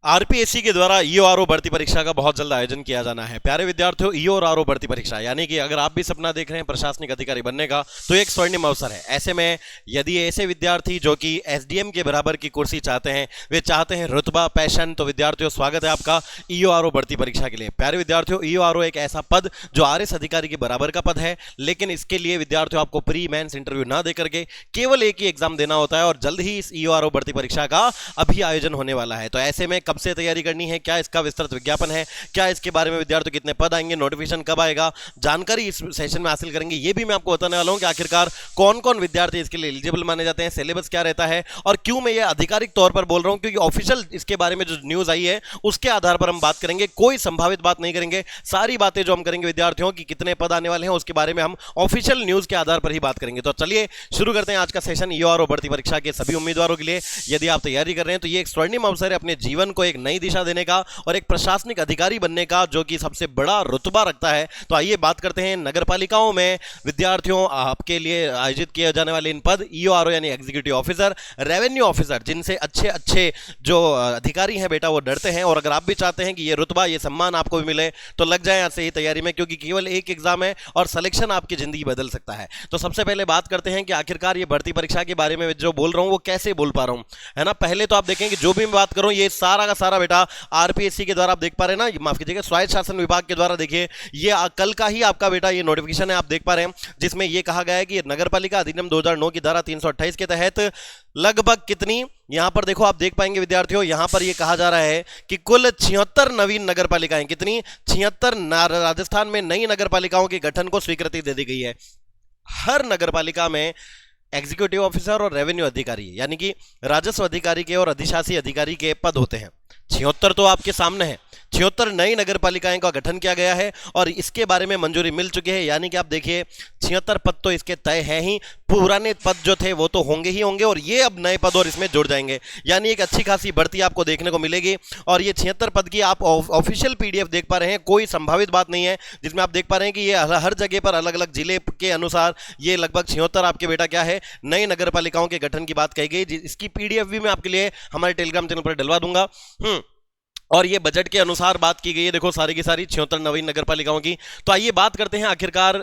RPSC के द्वारा EO RO भर्ती परीक्षा का बहुत जल्द आयोजन किया जाना है। प्यारे विद्यार्थियों, ईओ और आरओ भर्ती परीक्षा यानी कि अगर आप भी सपना देख रहे हैं प्रशासनिक अधिकारी बनने का, तो एक स्वर्णिम अवसर है। ऐसे में यदि ऐसे विद्यार्थी जो कि एसडीएम के बराबर की कुर्सी चाहते हैं, वे चाहते हैं रुतबा, पैशन, तो विद्यार्थियों स्वागत है आपका ईओ आरओ भर्ती परीक्षा के लिए। प्यारे विद्यार्थियों, ईओ आरओ एक ऐसा पद जो आरएस अधिकारी के बराबर का पद है, लेकिन इसके लिए विद्यार्थियों आपको प्री मेंस इंटरव्यू ना दे करके केवल एक ही एग्जाम देना होता है और जल्द ही इस ईओ आरओ भर्ती परीक्षा का अभी आयोजन होने वाला है। तो ऐसे में कब से तैयारी करनी है, क्या इसका विस्तृत विज्ञापन है, क्या इसके बारे में विद्यार्थियों कितने पद आएंगे, नोटिफिकेशन कब आएगा, जानकारी इस सेशन में हासिल करेंगे। ये भी मैं आपको बताने वाला हूं कि आखिरकार कौन कौन विद्यार्थी इसके लिए एलिजिबल माने जाते हैं, सिलेबस क्या रहता है और क्यों मैं ये आधिकारिक तौर पर बोल रहा हूं, क्योंकि ऑफिशियल इसके बारे में जो न्यूज आई है उसके आधार पर हम बात करेंगे। कोई संभावित बात नहीं करेंगे। सारी बातें जो हम करेंगे विद्यार्थियों की कितने पद आने वाले हैं उसके बारे में हम ऑफिशियल न्यूज के आधार पर ही बात करेंगे। तो चलिए शुरू करते हैं आज का सेशन ईओ आरओ भर्ती परीक्षा के सभी उम्मीदवारों के लिए। यदि आप तैयारी कर रहे हैं तो ये एक स्वर्णिम अवसर है अपने जीवन को एक नई दिशा देने का और एक प्रशासनिक अधिकारी बनने का, जो कि सबसे बड़ा रुतबा रखता है। तो आइए बात करते हैं नगर पालिकाओं में विद्यार्थियों आपके लिए आयोजित किए जाने वाले इन पद ईओ आरओ यानी एग्जीक्यूटिव ऑफिसर, रेवेन्यू ऑफिसर, जिनसे अच्छे अच्छे जो अधिकारी हैं बेटा वो डरते हैं। और अगर आप भी चाहते हैं कि ये रुतबा, ये सम्मान आपको भी मिले, तो लग जाए आज से ही तैयारी में, क्योंकि केवल एक एग्जाम है और सिलेक्शन आपकी जिंदगी बदल सकता है। तो सबसे पहले बात करते हैं कि आखिरकार ये भर्ती परीक्षा के बारे में जो बोल रहा हूं वो कैसे बोल पा रहा हूं, है ना। पहले तो आप देखें कि जो भी मैं बात करूं ये सारा का सारा बेटा आरपीएससी के द्वारा आप देख पा रहे हैं ना, माफ कीजिएगा स्वायत्त शासन विभाग के द्वारा। देखिए ये कल का ही आपका बेटा ये नोटिफिकेशन है, आप देख पा रहे हैं, जिसमें ये कहा गया है कि नगर पालिका अधिनियम 2009 की धारा 328 के तहत लगभग कितनी, यहां पर देखो आप देख पाएंगे विद्यार्थियों, यहां पर ये कहा जा रहा है कि कुल 76 नवीन नगर पालिकाएं, कितनी 76 राजस्थान में नई नगर पालिकाओं के गठन को स्वीकृति दे दी गई है। हर नगर पालिका में एग्जीक्यूटिव ऑफिसर और रेवेन्यू अधिकारी यानी कि राजस्व अधिकारी के और अधिशासी अधिकारी के पद होते हैं। 76 तो आपके सामने है। 76 नई नगर पालिकाएं का गठन किया गया है और इसके बारे में मंजूरी मिल चुकी है। यानी कि आप देखिए 76 पद तो इसके तय है ही, पुराने पद जो थे वो तो होंगे ही होंगे और ये अब नए पद और इसमें जुड़ जाएंगे। यानी एक अच्छी खासी बढ़ती आपको देखने को मिलेगी। और ये 76 पद की आप ऑफिशियल पीडीएफ देख पा रहे हैं, कोई संभावित बात नहीं है, जिसमें आप देख पा रहे हैं कि ये हर जगह पर अलग अलग जिले के अनुसार ये लगभग 76 आपके बेटा क्या है नई नगर पालिकाओं के गठन की बात कही गई। इसकी पीडीएफ भी मैं आपके लिए हमारे टेलीग्राम चैनल पर डलवा दूंगा। और ये बजट के अनुसार बात की गई है, देखो सारी की सारी 76 नवीन नगर पालिकाओं की। तो आइए बात करते हैं आखिरकार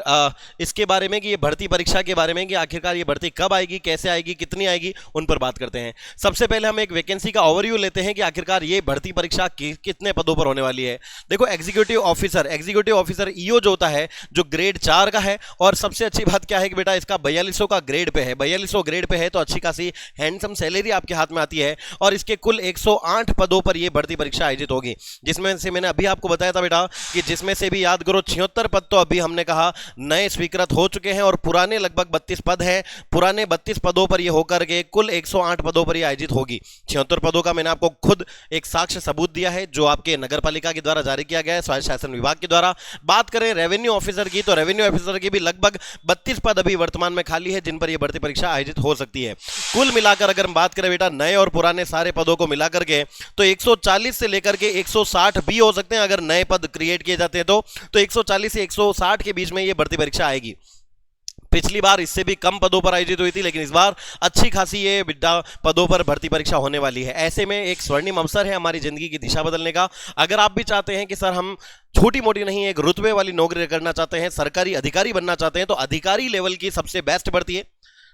इसके बारे में कि ये भर्ती परीक्षा के बारे में कि आखिरकार ये भर्ती कब आएगी, कैसे आएगी, कितनी आएगी, उन पर बात करते हैं। सबसे पहले हम एक वैकेंसी का ओवरव्यू लेते हैं कि आखिरकार ये भर्ती परीक्षा कितने पदों पर होने वाली है। देखो एग्जीक्यूटिव ऑफिसर ईओ जो होता है जो ग्रेड 4 का है, और सबसे अच्छी बात क्या है कि बेटा इसका 4200 का ग्रेड पे है। 4200 ग्रेड पे है तो अच्छी खासी हैंडसम सैलरी आपके हाथ में आती है। और इसके कुल 108 पदों पर यह भर्ती परीक्षा होगी, जिसमें से मैंने अभी आपको बताया था बेटा कि जिसमें से भी याद करो 76 पद तो अभी हमने कहा नए स्वीकृत हो चुके हैं और पुराने लगभग 32 पद हैं। पुराने 32 पदों पर यह होकर के कुल 108 पदों पर यह आयोजित होगी। 76 पदों का मैंने आपको खुद एक साक्ष्य सबूत दिया है जो आपके नगर पालिका के द्वारा जारी किया गया है, स्वायत्त शासन विभाग के द्वारा। बात करें रेवेन्यू ऑफिसर की, तो रेवेन्यू ऑफिसर की भी लगभग 32 पद अभी वर्तमान में खाली है जिन पर यह भर्ती परीक्षा आयोजित हो सकती है। कुल मिलाकर अगर हम बात करें बेटा नए और पुराने सारे पदों को मिलाकर के, तो 140 से लेकर के 160 भी हो सकते हैं अगर नए पद क्रिएट किए जाते हैं तो 140 से 160 के बीच में यह भर्ती परीक्षा आएगी। पिछली बार इससे भी कम पदों पर आयोजित हुई थी, लेकिन इस बार अच्छी खासी ये बिड्डा पदों पर भर्ती परीक्षा होने वाली है। ऐसे में एक स्वर्णिम अवसर है हमारी जिंदगी की दिशा बदलने का। अगर आप भी चाहते हैं कि सर हम छोटी मोटी नहीं एक रुतबे वाली नौकरी करना चाहते हैं, सरकारी अधिकारी बनना चाहते हैं, तो अधिकारी लेवल की सबसे बेस्ट भर्ती है।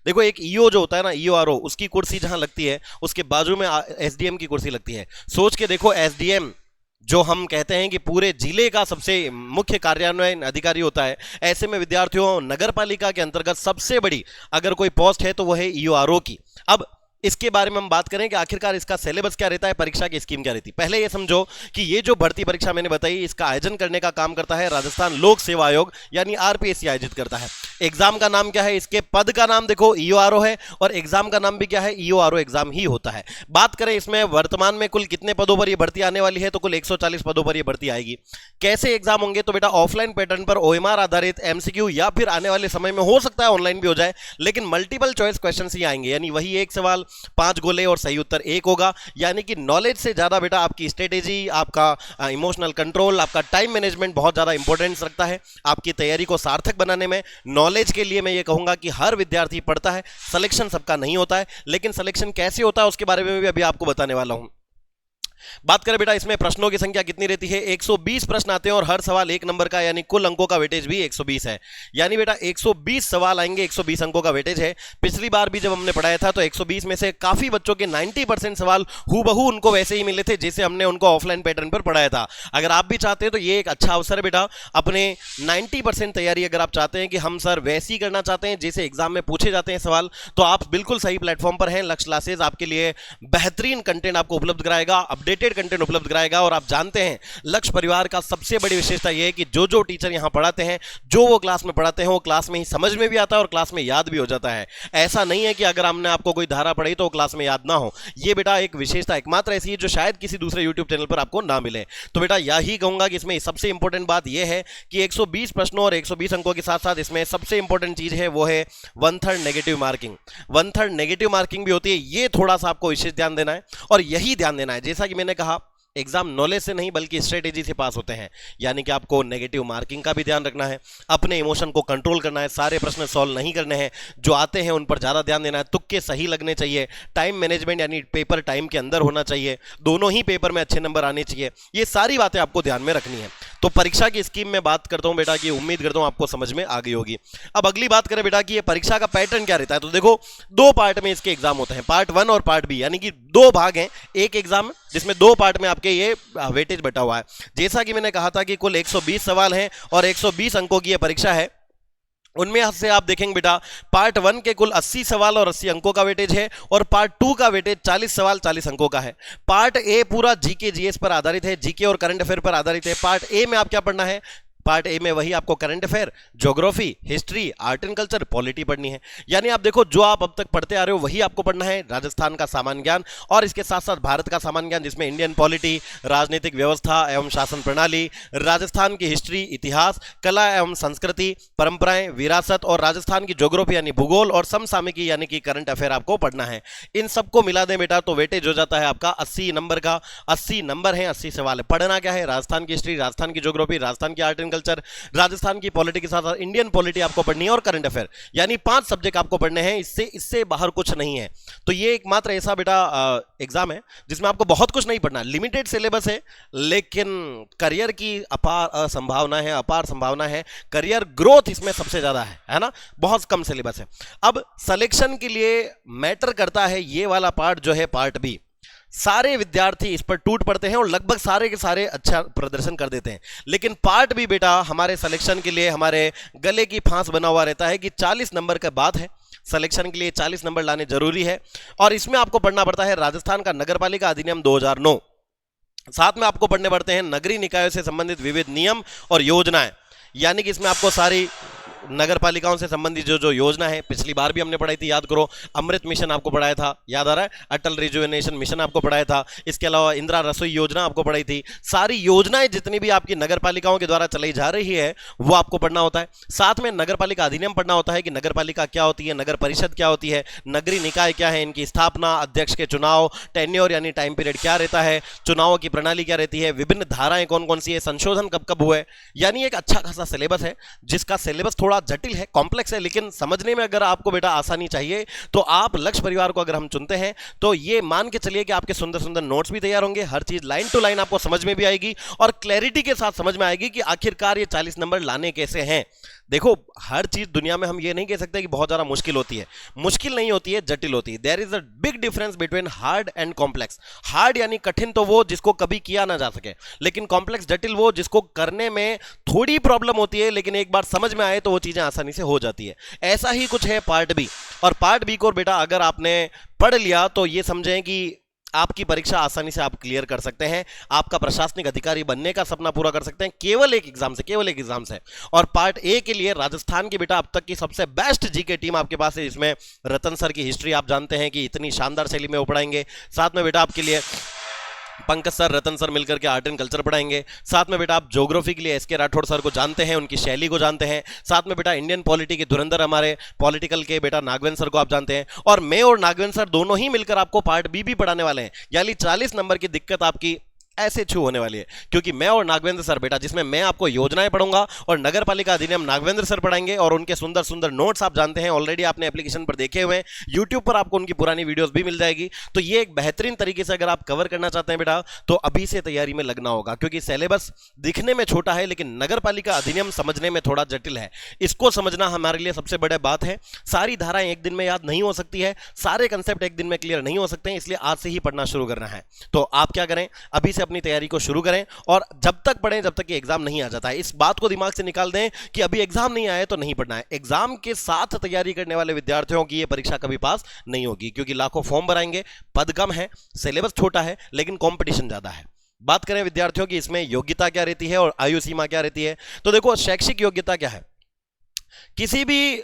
देखो एक ईओ जो होता है ना, ईओ आरओ, उसकी कुर्सी जहां लगती है उसके बाजू में एसडीएम की कुर्सी लगती है। सोच के देखो एसडीएम जो हम कहते हैं कि पूरे जिले का सबसे मुख्य कार्यान्वयन अधिकारी होता है। ऐसे में विद्यार्थियों नगर पालिका के अंतर्गत सबसे बड़ी अगर कोई पोस्ट है तो वह है ईओ आरओ की। अब इसके बारे में हम बात करें कि आखिरकार इसका सिलेबस क्या रहता है, परीक्षा की स्कीम क्या रहती है। पहले ये समझो कि ये जो भर्ती परीक्षा मैंने बताई इसका आयोजन करने का काम करता है राजस्थान लोक सेवा आयोग यानी आरपीएससी आयोजित करता है। एग्जाम का नाम क्या है, इसके पद का नाम देखो ईओ आरओ है और एग्जाम का नाम भी क्या है, ईओ आरओ एग्जाम ही होता है। बात करें इसमें वर्तमान में कुल कितने पदों पर यह भर्ती आने वाली है, तो कुल 140 पदों पर यह भर्ती आएगी। कैसे एग्जाम होंगे, तो बेटा ऑफलाइन पैटर्न पर ओएमआर आधारित एमसीक्यू या फिर आने वाले समय में हो सकता है ऑनलाइन भी हो जाए, लेकिन मल्टीपल चॉइस क्वेश्चन ही आएंगे। यानी वही एक सवाल 5 गोले और सही उत्तर 1 होगा। यानी कि नॉलेज से ज्यादा बेटा आपकी स्ट्रेटेजी, आपका इमोशनल कंट्रोल, आपका टाइम मैनेजमेंट बहुत ज्यादा इंपॉर्टेंस रखता है आपकी तैयारी को सार्थक बनाने में। नॉलेज के लिए मैं ये कहूंगा कि हर विद्यार्थी पढ़ता है, सिलेक्शन सबका नहीं होता है, लेकिन सिलेक्शन कैसे होता है उसके बारे में भी अभी आपको बताने वाला हूं। बात करें बेटा इसमें प्रश्नों की संख्या कितनी रहती है, 120 प्रश्न आते हैं और हर सवाल 1 नंबर का, यानी कुल अंकों का वेटेज भी 120 है। यानी बेटा 120 सवाल आएंगे, 120 अंकों का वेटेज है। पिछली बार भी जब हमने पढ़ाया था तो 120 में से काफी बच्चों के 90% सवाल हूबहू उनको वैसे ही मिले थे जैसे हमने उनको ऑफलाइन पैटर्न पर पढ़ाया था। अगर आप भी चाहते हैं तो ये एक अच्छा अवसर है बेटा, अपने 90% तैयारी अगर आप चाहते हैं कि हम सर वैसी करना चाहते हैं जैसे एग्जाम में पूछे जाते हैं सवाल, तो आप बिल्कुल सही प्लेटफॉर्म पर हैं। लक्ष्य क्लासेस आपके लिए बेहतरीन कंटेंट आपको उपलब्ध कराएगा, अपडेटेड कंटेंट उपलब्ध कराएगा। और आप जानते हैं लक्ष्य परिवार का सबसे बड़ी विशेषता यह है कि जो जो टीचर यहां पढ़ाते हैं, जो वो क्लास में पढ़ाते हैं, वो क्लास में ही समझ में भी आता है और क्लास में याद भी हो जाता है। ऐसा नहीं है कि अगर हमने आपको कोई धारा पढ़ी तो वो क्लास में याद ना हो। ये बेटा एक विशेषता एकमात्र ऐसी है जो शायद किसी दूसरे यूट्यूब चैनल पर आपको ना मिले। तो बेटा यही कहूंगा कि इसमें सबसे इंपॉर्टेंट बात यह है कि 120 प्रश्नों और 120 अंकों के साथ साथ इसमें सबसे इंपॉर्टेंट चीज है वो है 1/3 नेगेटिव मार्किंग। 1/3 नेगेटिव मार्किंग भी होती है, ये थोड़ा सा आपको विशेष ध्यान देना है और यही ध्यान देना है। जैसा कि मैंने कहा, एग्जाम नॉलेज से नहीं बल्कि स्ट्रेटेजी से पास होते हैं, यानी कि आपको नेगेटिव मार्किंग का भी ध्यान रखना है, अपने इमोशन को कंट्रोल करना है, सारे प्रश्न सॉल्व नहीं करने हैं, जो आते हैं उन पर ज्यादा ध्यान देना है, तुक्के सही लगने चाहिए, टाइम मैनेजमेंट यानी पेपर टाइम के अंदर होना चाहिए, दोनों ही पेपर में अच्छे नंबर आने चाहिए। ये सारी बातें आपको ध्यान में रखनी है। तो परीक्षा की स्कीम में बात करता हूं बेटा कि उम्मीद करता हूं आपको समझ में आ गई होगी। अब अगली बात करें बेटा कि ये परीक्षा का पैटर्न क्या रहता है, तो देखो 2 पार्ट में इसके एग्जाम होते हैं, पार्ट 1 और पार्ट बी, यानी कि 2 भाग हैं एक एग्जाम जिसमें 2 पार्ट में आपके ये वेटेज बटा हुआ है। जैसा कि मैंने कहा था कि कुल 120 सवाल हैं और 120 अंकों की ये परीक्षा है। उनमें से आप देखेंगे बेटा पार्ट 1 के कुल 80 सवाल और 80 अंकों का वेटेज है और पार्ट 2 का वेटेज 40 सवाल 40 अंकों का है। पार्ट ए पूरा जीके जीएस पर आधारित है, जीके और करंट अफेयर पर आधारित है। पार्ट ए में आप क्या पढ़ना है, पार्ट ए में वही आपको current affair, geography, history, art and culture, polity पढ़नी है। यानी आप देखो जो आप अब तक पढ़ते आ रहे हो वही आपको पढ़ना है, राजस्थान का सामान्य ज्ञान और इसके साथ साथ भारत का सामान्य ज्ञान जिसमें इंडियन पॉलिटी, राजनीतिक व्यवस्था एवं शासन प्रणाली, राजस्थान की हिस्ट्री, इतिहास, कला एवं संस्कृति, परंपराएं, विरासत और राजस्थान की ज्योग्राफी यानी भूगोल और समसामयिकी यानी कि करंट अफेयर आपको पढ़ना है। इन सबको मिला दें बेटा तो वेटेज हो जाता है आपका 80 नंबर का। 80 नंबर है, 80 सवाल है। पढ़ना क्या है, राजस्थान की हिस्ट्री, राजस्थान की ज्योग्राफी, राजस्थान की आर्ट एंड कल्चर, राजस्थान की पॉलिटी के साथ साथ इंडियन पॉलिटी आपको पढ़नी है और करंट अफेयर, यानी 5 सब्जेक्ट आपको पढ़ने हैं। इससे बाहर कुछ नहीं है। तो ये एकमात्र ऐसा बेटा एग्जाम है जिसमें आपको बहुत कुछ नहीं पढ़ना, लिमिटेड सिलेबस है, लेकिन करियर की अपार संभावना है, अपार संभावना है, करियर ग्रोथ इसमें सबसे ज्यादा है ना। बहुत कम सिलेबस है। अब सिलेक्शन के लिए मैटर करता है ये वाला पार्ट जो है पार्ट बी। सारे विद्यार्थी इस पर टूट पड़ते हैं और लगभग सारे के सारे अच्छा प्रदर्शन कर देते हैं, लेकिन पार्ट भी बेटा हमारे सिलेक्शन के लिए हमारे गले की फांस बना हुआ रहता है कि 40 नंबर का बात है। सिलेक्शन के लिए 40 नंबर लाने जरूरी है और इसमें आपको पढ़ना पड़ता है राजस्थान का नगरपालिका अधिनियम 2009, साथ में आपको पढ़ने पड़ते हैं नगरीय निकायों से संबंधित विविध नियम और योजनाएं, यानी कि इसमें आपको सारी नगर पालिकाओं से संबंधित जो जो योजना है, पिछली बार भी हमने पढ़ाई थी, याद करो, अमृत मिशन आपको पढ़ाया था, याद आ रहा है, अटल रिजुवेनेशन मिशन आपको पढ़ाया था, इसके अलावा इंदिरा रसोई योजना आपको पढ़ाई थी। सारी योजनाएं जितनी भी आपकी नगर पालिकाओं के द्वारा चलाई जा रही है वो आपको पढ़ना होता है। साथ में नगर पालिका अधिनियम पढ़ना होता है कि नगर पालिका क्या होती है, नगर परिषद क्या होती है, नगरीय निकाय क्या है, इनकी स्थापना, अध्यक्ष के चुनाव, टेन्योर यानी टाइम पीरियड क्या रहता है, चुनावों की प्रणाली क्या रहती है, विभिन्न धाराएं कौन कौन सी है, संशोधन कब कब हुए। यानी एक अच्छा खासा सिलेबस है जिसका सिलेबस थोड़ा जटिल है, कॉम्प्लेक्स है, लेकिन समझने में अगर आपको बेटा आसानी चाहिए तो आप लक्ष्य परिवार को अगर हम चुनते हैं तो ये मान के चलिए कि आपके सुंदर सुंदर नोट्स भी तैयार होंगे, हर चीज लाइन टू लाइन आपको समझ में भी आएगी और क्लैरिटी के साथ समझ में आएगी कि आखिरकार ये 40 नंबर लाने कैसे हैं। देखो हर चीज दुनिया में हम ये नहीं कह सकते कि बहुत ज्यादा मुश्किल होती है, मुश्किल नहीं होती है, जटिल होती है। There is a big difference between hard and complex. Hard यानी कठिन तो वो जिसको कभी किया ना जा सके, लेकिन कॉम्प्लेक्स जटिल वो जिसको करने में थोड़ी प्रॉब्लम होती है लेकिन एक बार समझ में आए तो वो चीजें आसानी से हो जाती है। ऐसा ही कुछ है पार्ट बी, और पार्ट बी को बेटा अगर आपने पढ़ लिया तो ये समझें कि आपकी परीक्षा आसानी से आप क्लियर कर सकते हैं, आपका प्रशासनिक अधिकारी बनने का सपना पूरा कर सकते हैं केवल एक एग्जाम से, केवल एक एग्जाम से। और पार्ट ए के लिए राजस्थान की बेटा अब तक की सबसे बेस्ट जीके टीम आपके पास है, जिसमें रतन सर की हिस्ट्री आप जानते हैं कि इतनी शानदार शैली में वो पढ़ाएंगे, साथ में बेटा आपके लिए पंकज सर, रतन सर मिलकर के आर्ट एंड कल्चर पढ़ाएंगे, साथ में बेटा आप ज्योग्राफी के लिए एसके राठौड़ सर को जानते हैं, उनकी शैली को जानते हैं, साथ में बेटा इंडियन पॉलिटी के धुरंधर हमारे पॉलिटिकल के बेटा नागवेंद्र सर को आप जानते हैं, और मैं और नागवेंद्र सर दोनों ही मिलकर आपको पार्ट बी भी पढ़ाने वाले हैं। यानी 40 नंबर की दिक्कत आपकी ऐसे छू होने वाली है, क्योंकि मैं और नागवेंद्र सर बेटा, जिसमें मैं आपको योजनाएं पढ़ूंगा और नगर पालिका अधिनियम नागवेंद्र सर पढ़ाएंगे, और उनके सुंदर सुंदर नोट्स आप जानते हैं, ऑलरेडी आपने एप्लीकेशन पर देखे हुए हैं, यूट्यूब पर आपको उनकी पुरानी वीडियोस भी मिल जाएगी। तो ये एक बेहतरीन तरीके से अगर आप कवर करना चाहते हैं बेटा, तो अभी से तैयारी में लगना होगा, क्योंकि सिलेबस दिखने में छोटा है लेकिन नगर पालिका अधिनियम समझने में थोड़ा जटिल है। इसको समझना हमारे लिए सबसे बड़ी बात है। सारी धाराएं एक दिन में याद नहीं हो सकती है, सारे कंसेप्ट एक दिन में क्लियर नहीं हो सकते हैं, इसलिए आज से ही पढ़ना शुरू करना है। तो आप क्या करें, अभी से अपनी तैयारी को शुरू करें, और जब तक पढ़ें जब तक कि एग्जाम नहीं आ जाता है। इस बात को दिमाग से निकाल दें कि अभी एग्जाम नहीं आए तो नहीं पढ़ना है। एग्जाम के साथ तैयारी करने वाले विद्यार्थियों की यह परीक्षा कभी पास नहीं होगी, क्योंकि लाखों फॉर्म भराएंगे, पद कम है, सिलेबस छोटा है, लेकिन कंपटीशन ज्यादा है। बात करें विद्यार्थियों की, इसमें योग्यता क्या रहती है और आयु सीमा क्या रहती है, तो देखो शैक्षिक योग्यता क्या है। किसी भी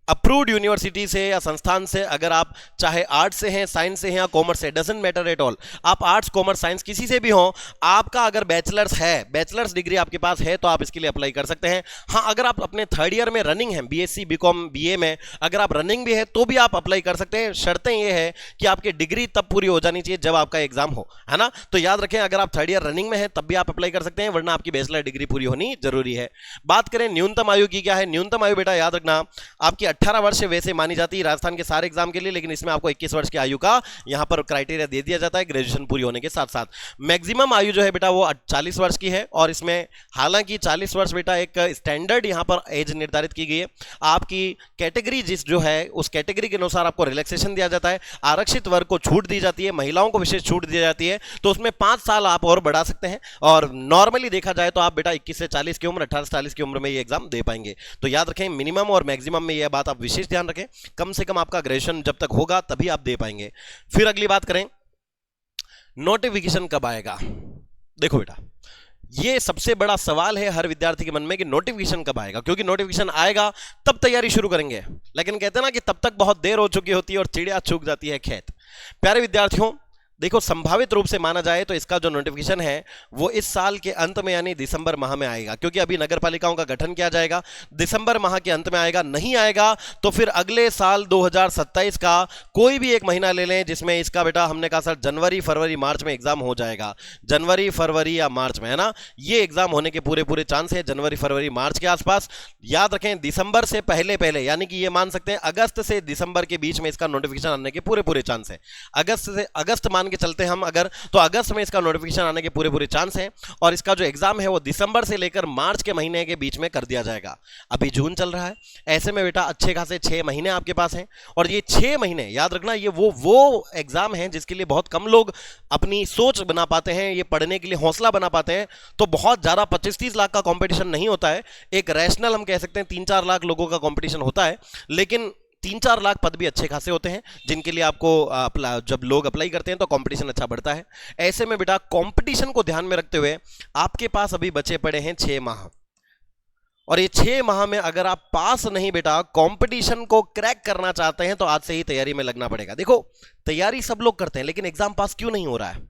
अप्रूव्ड यूनिवर्सिटी से या संस्थान से अगर आप चाहे आर्ट्स से हैं, साइंस से हैं या कॉमर्स से, डजंट मैटर एट ऑल, आप आर्ट्स कॉमर्स साइंस किसी से भी हो, आपका अगर बैचलर्स है, बैचलर्स डिग्री आपके पास है, तो आप इसके लिए अप्लाई कर सकते हैं। हाँ, अगर आप अपने थर्ड ईयर में रनिंग है, बीएससी बीकॉम बीए में अगर आप रनिंग भी है तो भी आप अप्लाई कर सकते हैं। शर्तें ये है कि आपकी डिग्री तब पूरी हो जानी चाहिए जब आपका एग्जाम हो, है ना। तो याद रखें, अगर आप थर्ड ईयर रनिंग में है तब भी आप अप्लाई कर सकते हैं, वरना आपकी बैचलर डिग्री पूरी होनी जरूरी है। बात करें न्यूनतम आयु की, क्या है न्यूनतम आयु बेटा, याद रखना आपकी 18 वर्ष से वैसे मानी जाती है राजस्थान के सारे एग्जाम के लिए, लेकिन इसमें आपको 21 वर्ष की आयु का यहां पर क्राइटेरिया दे दिया जाता है ग्रेजुएशन पूरी होने के साथ साथ। मैक्सिमम आयु जो है बेटा वो 40 वर्ष की है, और इसमें हालांकि 40 वर्ष बेटा एक स्टैंडर्ड यहां पर एज निर्धारित की गई है। आपकी कैटेगरी जिस जो है उस कैटेगरी के अनुसार आपको रिलैक्सेशन दिया जाता है, आरक्षित वर्ग को छूट दी जाती है, महिलाओं को विशेष छूट दी जाती है, तो उसमें 5 साल आप और बढ़ा सकते हैं। और नॉर्मली देखा जाए तो आप बेटा 21 से 40 की उम्र, 18 से 40 की उम्र में ये एग्जाम दे पाएंगे। तो याद रखें, मिनिमम और मैक्सिमम में यह बात आप विशेष ध्यान रखें, कम से कम आपका ग्रेजुएशन जब तक होगा तभी आप दे पाएंगे। फिर अगली बात करें, नोटिफिकेशन कब आएगा। देखो बेटा, ये सबसे बड़ा सवाल है हर विद्यार्थी के मन में कि नोटिफिकेशन कब आएगा, क्योंकि नोटिफिकेशन आएगा तब तैयारी शुरू करेंगे, लेकिन कहते हैं ना कि तब तक बहुत देर हो चुकी होती है और चिड़िया चूक जाती है खेत। प्यारे विद्यार्थियों, देखो संभावित रूप से माना जाए तो इसका जो नोटिफिकेशन है वो इस साल के अंत में यानी दिसंबर माह में आएगा, क्योंकि अभी नगर पालिकाओं का गठन किया जाएगा, दिसंबर माह के अंत में आएगा। नहीं आएगा तो फिर अगले साल 2027 का कोई भी एक महीना ले लें जिसमें इसका बेटा हमने कहा सर जनवरी फरवरी मार्च में एग्जाम हो जाएगा, जनवरी फरवरी या मार्च में, है ना, ये एग्जाम होने के पूरे पूरे चांस है जनवरी फरवरी मार्च के आसपास। याद रखें, दिसंबर से पहले पहले यानी कि ये मान सकते हैं अगस्त से दिसंबर के बीच में इसका नोटिफिकेशन आने के पूरे पूरे चांस है। अगस्त मान के चलते हम अगर, तो अगस्त में इसका नोटिफिकेशन आने के पूरे पूरे चांस हैं, और इसका जो एग्जाम है वो दिसंबर से लेकर मार्च के महीने के बीच में कर दिया जाएगा। अभी जून चल रहा है, ऐसे में बेटा अच्छे खासे 6 महीने आपके पास हैं, और ये 6 महीने याद रखना ये वो एग्जाम है जिसके लिए बहुत कम लोग अपनी सोच बना पाते हैं, ये पढ़ने के लिए हौसला बना पाते हैं। तो बहुत ज्यादा 25-30 लाख का कंपटीशन नहीं होता है, एक रैशनल हम कह सकते हैं 3-4 लाख लोगों का कंपटीशन होता है, लेकिन 3-4 लाख पद भी अच्छे खासे होते हैं जिनके लिए आपको जब लोग अप्लाई करते हैं तो कंपटीशन अच्छा बढ़ता है। ऐसे में बेटा कंपटीशन को ध्यान में रखते हुए आपके पास अभी बचे पड़े हैं 6 माह, और ये 6 माह में अगर आप पास नहीं बेटा कंपटीशन को क्रैक करना चाहते हैं तो आज से ही तैयारी में लगना पड़ेगा। देखो तैयारी सब लोग करते हैं, लेकिन एग्जाम पास क्यों नहीं हो रहा है,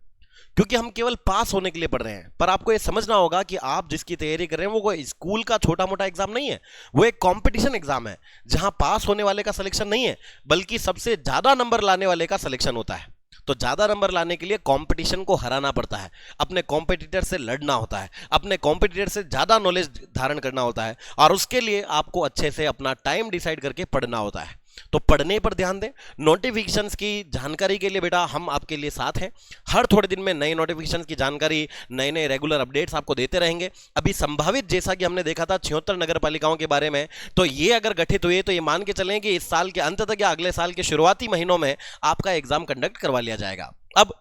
क्योंकि हम केवल पास होने के लिए पढ़ रहे हैं। पर आपको यह समझना होगा कि आप जिसकी तैयारी कर रहे हैं वो कोई स्कूल का छोटा मोटा एग्जाम नहीं है, वो एक कंपटीशन एग्जाम है जहां पास होने वाले का सिलेक्शन नहीं है, बल्कि सबसे ज्यादा नंबर लाने वाले का सिलेक्शन होता है। तो ज्यादा नंबर लाने के लिए कंपटीशन को हराना पड़ता है, अपने कॉम्पिटिटर से लड़ना होता है, अपने कॉम्पिटिटर से ज्यादा नॉलेज धारण करना होता है, और उसके लिए आपको अच्छे से अपना टाइम डिसाइड करके पढ़ना होता है। तो पढ़ने पर ध्यान दें। नोटिफिकेशंस की जानकारी के लिए बेटा हम आपके लिए साथ हैं, हर थोड़े दिन में नए नोटिफिकेशंस की जानकारी, नए नए रेगुलर अपडेट्स आपको देते रहेंगे। अभी संभावित जैसा कि हमने देखा था 76 नगर पालिकाओं के बारे में, तो ये अगर गठित हुए तो ये मान के चलें कि इस साल के अंत तक या अगले साल के शुरुआती महीनों में आपका एग्जाम कंडक्ट करवा लिया जाएगा। अब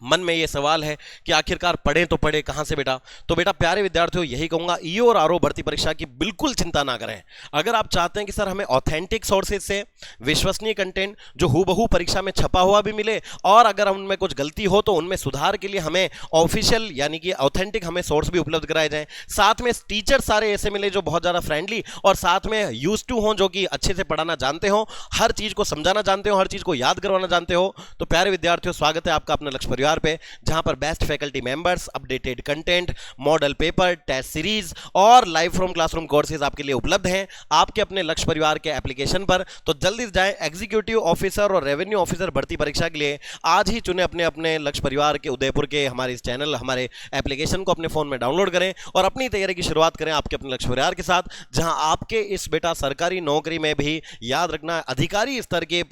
मन में ये सवाल है कि आखिरकार पढ़ें तो पढ़े कहां से बेटा, तो बेटा प्यारे विद्यार्थियों यही कहूंगा, ईओ और आरओ भर्ती परीक्षा की बिल्कुल चिंता ना करें। अगर आप चाहते हैं कि सर हमें ऑथेंटिक सोर्सेज से विश्वसनीय कंटेंट जो हूबहू परीक्षा में छपा हुआ भी मिले, और अगर उनमें कुछ गलती हो तो उनमें सुधार के लिए हमें ऑफिशियल यानी कि ऑथेंटिक हमें सोर्स भी उपलब्ध कराए जाएं, साथ में टीचर सारे ऐसे मिले जो बहुत ज़्यादा फ्रेंडली और साथ में यूज टू हों, जो कि अच्छे से पढ़ाना जानते हो, हर चीज़ को समझाना जानते हो, हर चीज़ को याद करवाना जानते हो। तो प्यारे विद्यार्थियों स्वागत है आपका अपने लक्ष्य परिवार परिवार पे, जहां पर best faculty members, updated content, model paper, test series और लाइव फ्रॉम क्लासरूम कोर्सेज आपके लिए उपलब्ध हैं आपके अपने लक्ष्य परिवार के एप्लीकेशन पर। तो जल्दी से जाएं, एग्जीक्यूटिव ऑफिसर और रेवेन्यू ऑफिसर भर्ती परीक्षा के लिए आज ही चुने अपने अपने लक्ष्य परिवार के उदयपुर के हमारे इस चैनल, हमारे एप्लीकेशन को अपने फोन में डाउनलोड करें और अपनी तैयारी की शुरुआत करें आपके अपने लक्ष्य परिवार के साथ, जहां आपके इस बेटा सरकारी नौकरी में भी याद रखना अधिकारी स्तर के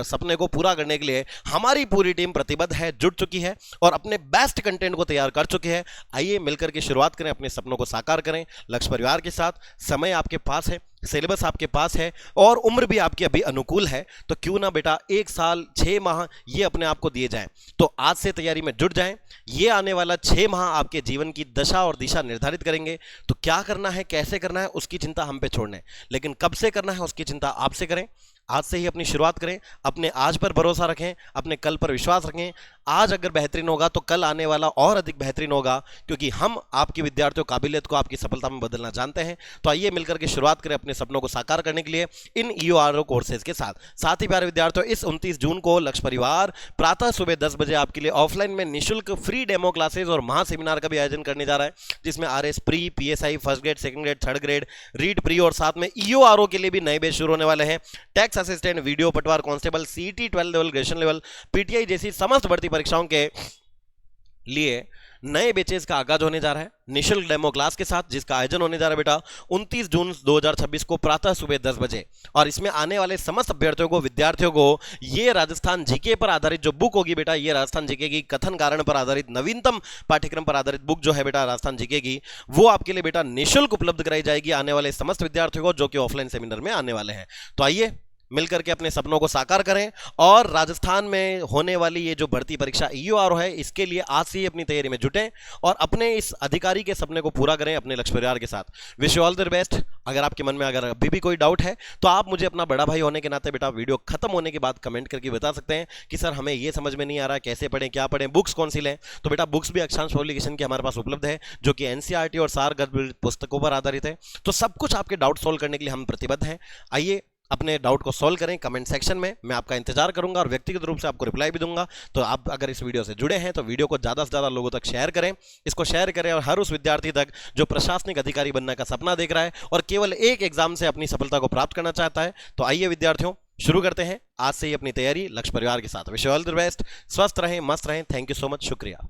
सपने को पूरा करने के लिए हमारी पूरी टीम प्रतिबद्ध है, जुट चुकी है और अपने बेस्ट कंटेंट को तैयार कर चुकी है। आइए मिलकर के शुरुआत करें, अपने सपनों को साकार करें लक्ष्य परिवार के साथ। समय आपके पास है, सिलेबस आपके पास है और उम्र भी आपकी अभी अनुकूल है, तो क्यों ना बेटा 1 साल 6 माह ये अपने आप को दिए जाएं। तो आज से तैयारी में जुट जाएं। ये आने वाला 6 माह आपके जीवन की दशा और दिशा निर्धारित करेंगे। तो क्या करना है, कैसे करना है, उसकी चिंता हम पे छोड़ना है, लेकिन कब से करना है उसकी चिंता आपसे करें। आज से ही अपनी शुरुआत करें, अपने आज पर भरोसा रखें, अपने कल पर विश्वास रखें। आज अगर बेहतरीन होगा तो कल आने वाला और अधिक बेहतरीन होगा, क्योंकि हम आपके विद्यार्थियों काबिलियत को आपकी सफलता में बदलना जानते हैं। तो आइए मिलकर के शुरुआत करें अपने सपनों को साकार करने के लिए इन EORO कोर्सेज के साथ ही प्यारे विद्यार्थियों, इस 29 जून को लक्ष्य परिवार प्रातः सुबह 10 बजे आपके लिए ऑफलाइन में निःशुल्क फ्री डेमो क्लासेज और महा सेमिनार का भी आयोजन करने जा रहा है, जिसमें RS pre, PSI first grade, second grade, third grade, read pre और साथ में EORO के लिए भी नए बैच शुरू होने वाले हैं। टैक्स असिस्टेंट, वीडियो पटवार, constable, CET 12 level, graduation level, PTI जैसी समस्त भर्ती परीक्षाओं के लिए नए बैचेस का आगाज होने जा रहा है निःशुल्क डेमो क्लास के साथ, जिसका आयोजन होने जा रहा है बेटा 29 जून 2026 को प्रातः सुबह 10 बजे। और इसमें आने वाले समस्त अभ्यर्थियों को, विद्यार्थियों को ये राजस्थान जीके पर आधारित जो बुक होगी बेटा, ये राजस्थान जीके की कथन कारण पर आधारित नवीनतम पाठ्यक्रम पर आधारित बुक जो है बेटा राजस्थान जीके की, वो आपके लिए बेटा निःशुल्क उपलब्ध कराई जाएगी आने वाले समस्त विद्यार्थियों को जो कि ऑफलाइन सेमिनार में आने वाले हैं। तो आइए मिलकर के अपने सपनों को साकार करें और राजस्थान में होने वाली ये जो भर्ती परीक्षा EORO है, इसके लिए आज से ही अपनी तैयारी में जुटें और अपने इस अधिकारी के सपने को पूरा करें अपने लक्ष्य परिवार के साथ। Wish you all the best. अगर आपके मन में अगर अभी भी कोई डाउट है तो आप मुझे अपना बड़ा भाई होने के नाते बेटा वीडियो खत्म होने के बाद कमेंट करके बता सकते हैं कि सर हमें ये समझ में नहीं आ रहा, कैसे पढ़ें, क्या पढ़ें, बुक्स कौन सी लें। तो बेटा बुक्स भी अक्षांश पब्लिकेशन की हमारे पास उपलब्ध है, जो कि NCERT और सार पुस्तकों पर आधारित है। तो सब कुछ आपके डाउट सोल्व करने के लिए हम प्रतिबद्ध हैं। आइए अपने डाउट को सॉल्व करें कमेंट सेक्शन में, मैं आपका इंतजार करूंगा और व्यक्तिगत रूप से आपको रिप्लाई भी दूंगा। तो आप अगर इस वीडियो से जुड़े हैं तो वीडियो को ज़्यादा से ज़्यादा लोगों तक शेयर करें, इसको शेयर करें और हर उस विद्यार्थी तक जो प्रशासनिक अधिकारी बनने का सपना देख रहा है और केवल एक एग्जाम से अपनी सफलता को प्राप्त करना चाहता है। तो आइए विद्यार्थियों शुरू करते हैं आज से ही अपनी तैयारी लक्ष्य परिवार के साथ। Wish you all the best. स्वस्थ रहें, मस्त रहें। थैंक यू सो मच, शुक्रिया।